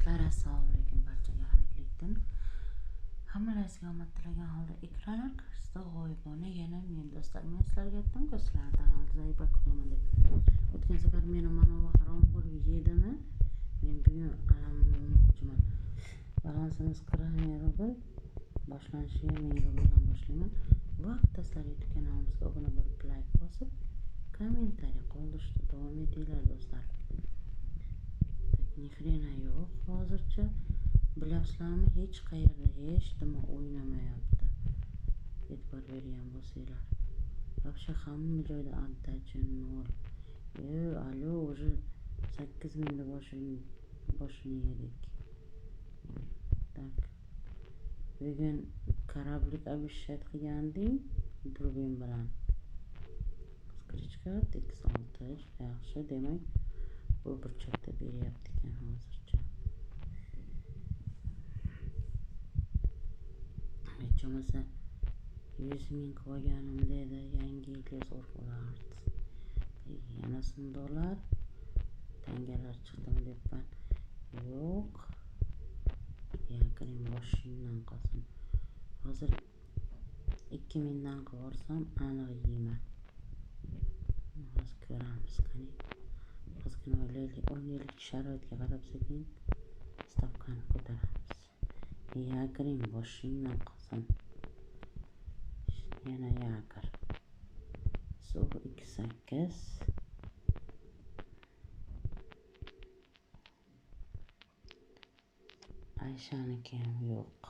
Do'stlar, assalomu alaykum, barchaga xayrli kun. Hammalaringizga omad tilagan holda ekranlar qarshisida g'oyibona yana men do'stlar. Men sizlarga aytdim-ku, sizlardan zaifat qilaman deb. O'tgan safar meni mana bu haromxo'r yedimi? Men bugun qalamimni olmoqchiman. Balansimiz 40 rubl. Boshlanishiga 1000 rubldan boshlayman. Vaqt do'stlar, YouTube kanalimizga obuna bo'lib, like bosib, kommentariy qoldirishda davom etinglar do'stlar. Ni xrena yo'q hozircha. Bilasizlarmi, hech qayerda hech nima o'ynamayapti. E'tibor bergan bo'lsanglar. Вообще hamma joyda отдача 0. Alo, уже 8000 da boshini yedik. Tak. Bugun korablik обещать qilgandim Durbin bilan. Skrichka X6 yaxshi, demak bu burchakda beryapti ekan hozircha. Hech bo'lmasa 100 ming qo'yganimda edi, yangi yilga zo'r bo'lardi. Yana $10 tangalar chiqdimi debman. Yo'q. Yaqining boshingdan qolsin. Hozir 2000 dan qivorsam aniq yeyman. Hozir ko'ramiz qani. Ozgina o'ylaylik, sharoitga qarab sekin stavkani ko'taramiz. Yaqining boshingdan qolsin. Yana yaqir. Suv 28. Ayshaniki ham yo'q.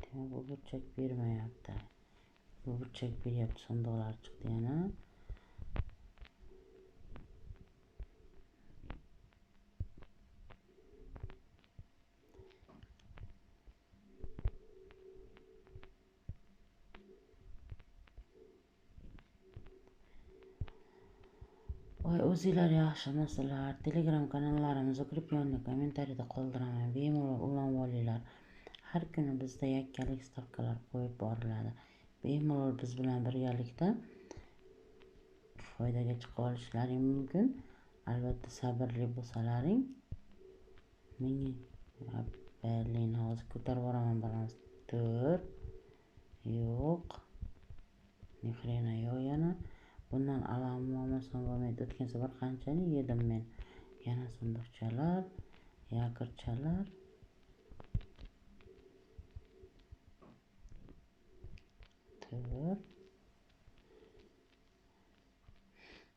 Demak, bu burchak bermayapti. Bu burchak beryapti, $10 chiqdi yana. Voy, o'zinglar yaxshimisizlar? Telegram kanallarimizni kirib yonda kommentariyada qoldiraman. Bemalol ulanib olinglar. Har kuni bizda yakkalik stavkalar qo'yib boriladi. Bemalol biz bilan birgalikda foydaga chiqa olishlaring mumkin. Albatta sabrli bo'lsalaring. Berlin hozir ko'tarib boraman balans. 4. Yo'q. Ni xrena yo'q yana. Bundan alamim olmasam bo'lmaydi. O'tgan safar qanchani yedim men. Yana sunduqchalar, yakirchalar.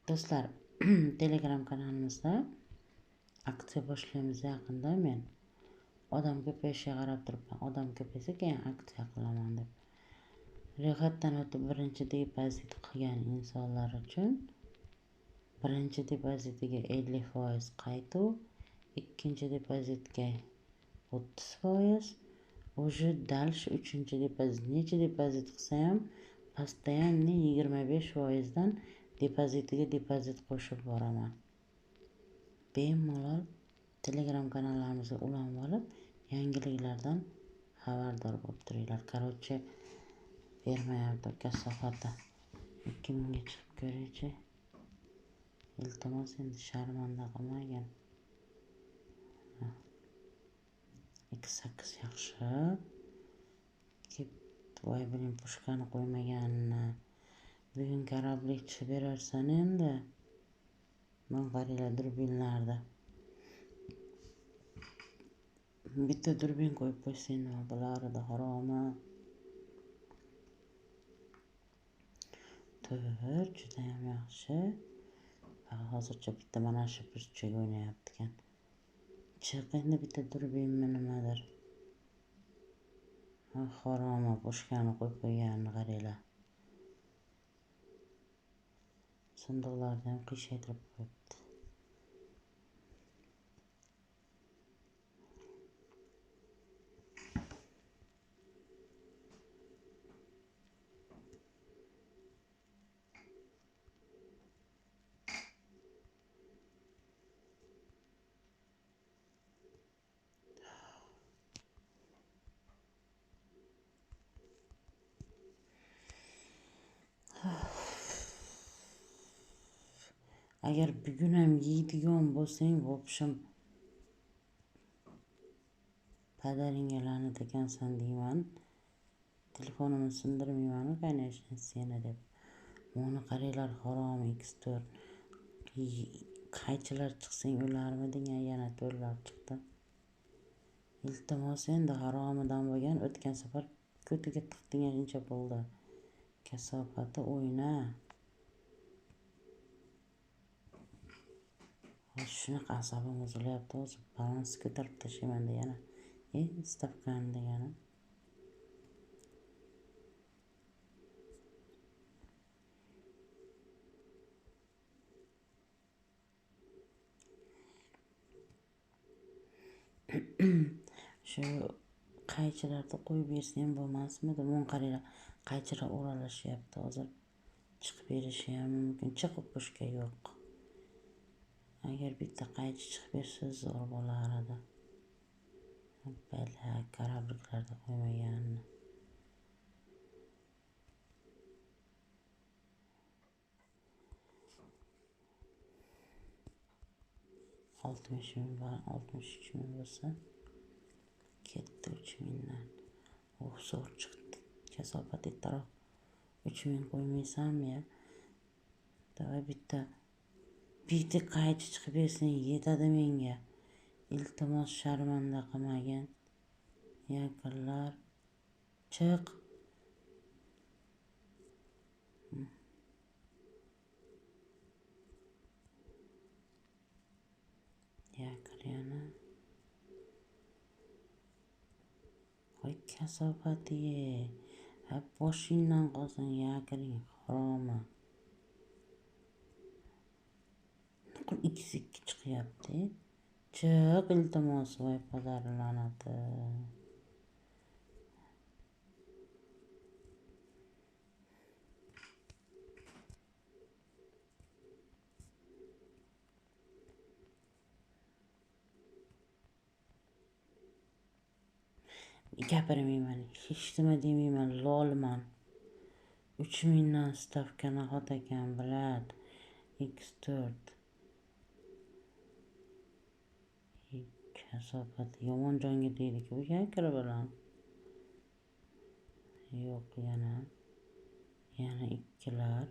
Do'stlar, Telegram kanalimizda aksiya boshlaymiz yaqinda. Men odam ko'payishiga qarab turibman. Odam ko'paysa keyin aksiya qilaman deb. Ro'yxatdan o'tib birinchi depozit qilgan insonlar uchun birinchi depozitiga 50% qaytuv, ikkinchi depozitga 30%, уже дальше uchinchi depozit. Necha depozit qilsa ham постоянно 25% dan depozitiga depozit qo'shib boraman. Bemalol Telegram kanallarimizga ulanib olib, yangiliklardan xabardor bo'lib turinglar. Короче, bermayapti kasofati. 2000 ga chiqib ko'raychi. Iltimos, endi sharmanda qilmagin. X8 yaxshi. Voy, buning pushkani qo'ymaganini. Bugun korablikchi berarsan endi. Men qaranglar durbinlarda. Bitta durbin qo'yib qo'ysang nima bo'lardi, haromi. Juda ham yaxshi. Hozircha bitta mana shu burchak o'ynayapti ekan. Chiqindi bitta durbinmi nimadir. Haromi, pushkani qo'yib qo'yganini qaranglar. Sunduqlarni ham qiyshaytirib qo'yibdi. agar bugun ham yeydigan bo'lsang vobsham padaringga la'nat ekansan deyman. Telefonimni sindirmayman конечно seni deb. Buni qaranglar harom X4. Qaychilar chiqsang ularmiding yana to'rlar chiqdi. Iltimos endi haromidan bo'lgan o'tgan safar ko'tiga tiqding shuncha bo'ldi. Kasofati o'yna. Shunaqa asabim uzilyapti o'zi balans ko'tarib tashlayman degani. Stavkani degani. Shu qaychilarda qo'yib bersam bo'lmasmidi? Mun qaranglar, qaychilar o'ralashyapti hozir. Chiqib berishi ham mumkin. Chiqib qo'shga yo'q. Agar bitta qaychi chiqib bersa zo'r bo'lar edi. Bala karabriklarda qo'ymaganini. Oltmish ming var, 63 ming bo'lsa ketdi 3 mingdan. Zo'r chiqdi. Kasofat ittiroq 3 ming qo'ymaysanmi ya? Davay bitta qaychi chiqib bersang yetadi menga. Iltimos sharmanda qilmagin. Yaqinlar chiq. Yaqin yana. Qo'y kasofati. Boshingdan qolsin yaqining haromi. Nuqul ikki chiqyapti. Chiq iltimos voy padar la'nati. Gapirmayman, hech nima demayman, lolman. 3 mingdan stavka nahot ekan bilad. X4. Kasofat yomon jonga deydi-ku, yakir bilan. Yo'q yana. Yana ikkilar.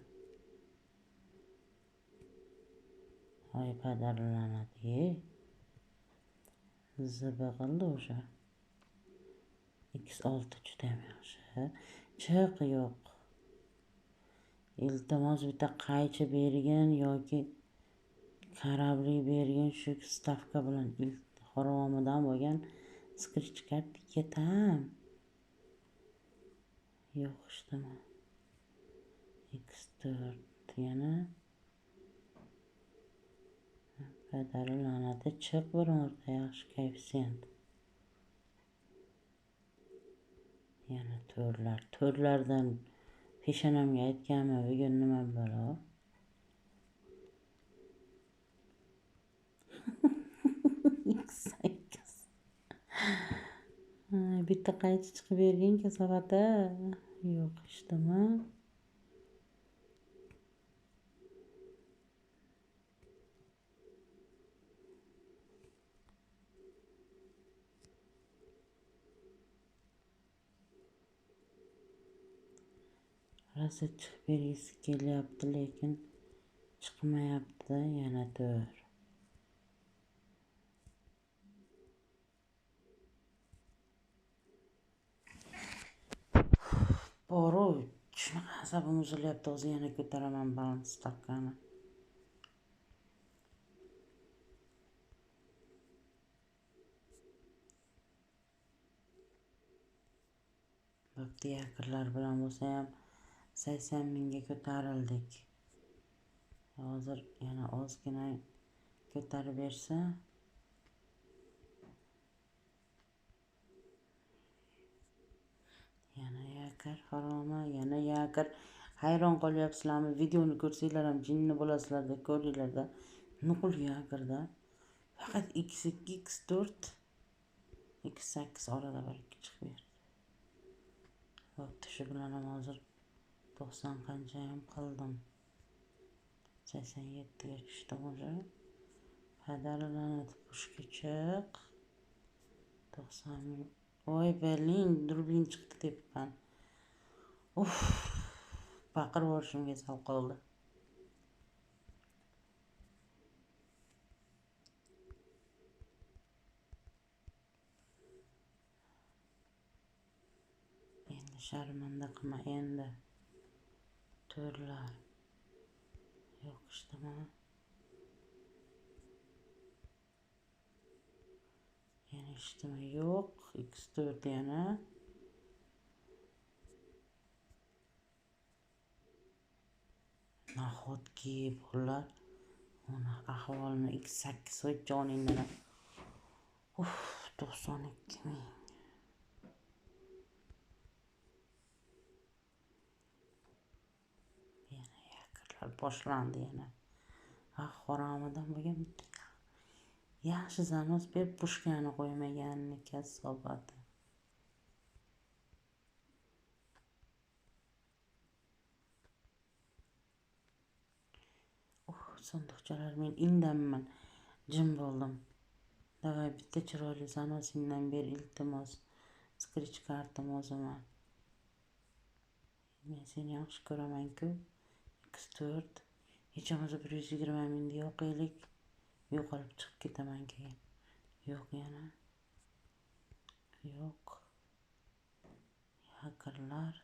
Voy padar la'nati. Ziba qildi o'sha. X6 juda ham yaxshi. Chiq yo'q. Iltimos bitta qaychi bergan yoki karabli bergan shu stavka bilan haromidan bo'lgan skrichka ketam. Yo'q ishdimi. X4 yana. Padar la'nati chiq bir marta yaxshi koeffitsient. Yana to'rlardan peshonamga aytganman bugun nima balo. X8. Bitta qaychi chiqib bergan kasofati. Yo'q ishdimi. Rosa chiqib bergisi kelyapti lekin chiqmayapti. Yana to'r. Boru shunaqa asabim uzilyapti o'zi yana ko'taraman balans stavkani. Bo'pti yaqinlar bilan bo'lsa ham 80 mingga ko'tarildik. Hozir yana ozgina ko'tarib bersa yana yakir haroma, yana yakir. Hayron qolyapsizlarmi? Videoni ko'rsanglar ham jinni bo'lasizlarda, ko'ringlarda. Nuqul yakirda. Faqat X2, X4, X8 orada bir chiqib berdi. Bo'pti, shu bilan ham hozir 90 qancha ham qildim. 87ga tushdim уже. Padari la'nati pushga chiq. 90 ming. Voy Berlin, durbin chiqdi debman. Uf, baqirib yuborishimga sal qoldi. Endi sharmanda qilma endi. To'rlar. Yo'q ishdimi? Yana ishdimi? Yo'q. X4 yana. Nahotki bolalar uni ahvolini X8 qo'yib joningdan. Uf, 92 ming. Yana yakrlar boshlandi yana. Haromidan bo'lgan yaxshi zanos berib pushkani qo'ymaganini kasobati. Sandiqchalar men indamman. Jim bo'ldim. Davay bitta chiroyli zanosingdan ber iltimos. Scratch kartam o'zima. Men seni yaxshi ko'raman-ku. X4 hechimizda 120 mingni yo'qaylik. Yo'qolib chiqib ketaman keyin. Yo'q yana. Yo'q. Hakarlar.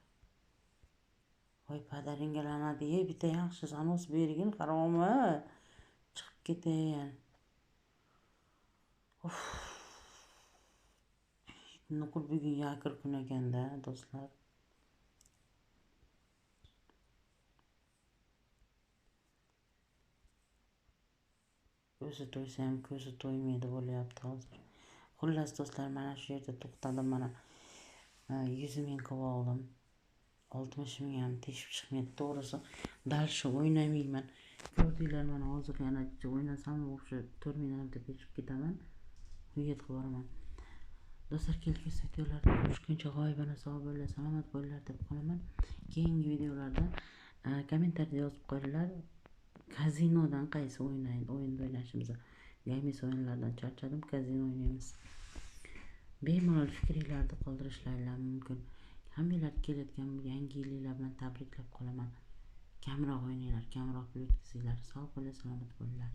Voy padaringga la'nat, bitta yaxshi zanos bergin, haromi. Chiqib ketayin. Uf. Nuqul bugun yakir kun ekanda, do'stlar. O'zi to'ysa ham ko'zi to'ymaydi bo'lyapti hozir. Xullas do'stlar, mana shu yerda to'xtadim, mana 100 ming qilib oldim. 60 ming ham teshib chiqmaydi. To'g'risi, dal shu o'ynamayman. Ko'rdinglar, mana hozir yana o'ynasam o'sha 4 mingdan deb teshib ketaman. Uyga qilib boraman. Do'stlar, kelgusi videolarda ko'rishguncha g'oyibona sog' bo'linglar, salomat bo'linglar deb qolaman. Keyingi videolarda kommentariyada yozib qo'yinglar. Kazinodan qaysi o'yinda o'ynashimiz. Games o'yinlardan charchadim, kazino o'ynaymiz. Bemalol fikringizni qoldirishlaringiz mumkin. Hammalar kelayotgan yangi yillar bilan tabriklab qolaman. Kamroq o'ynanglar, kamroq pul o'tkazinglar. Sog' bo'linglar, salomat bo'linglar.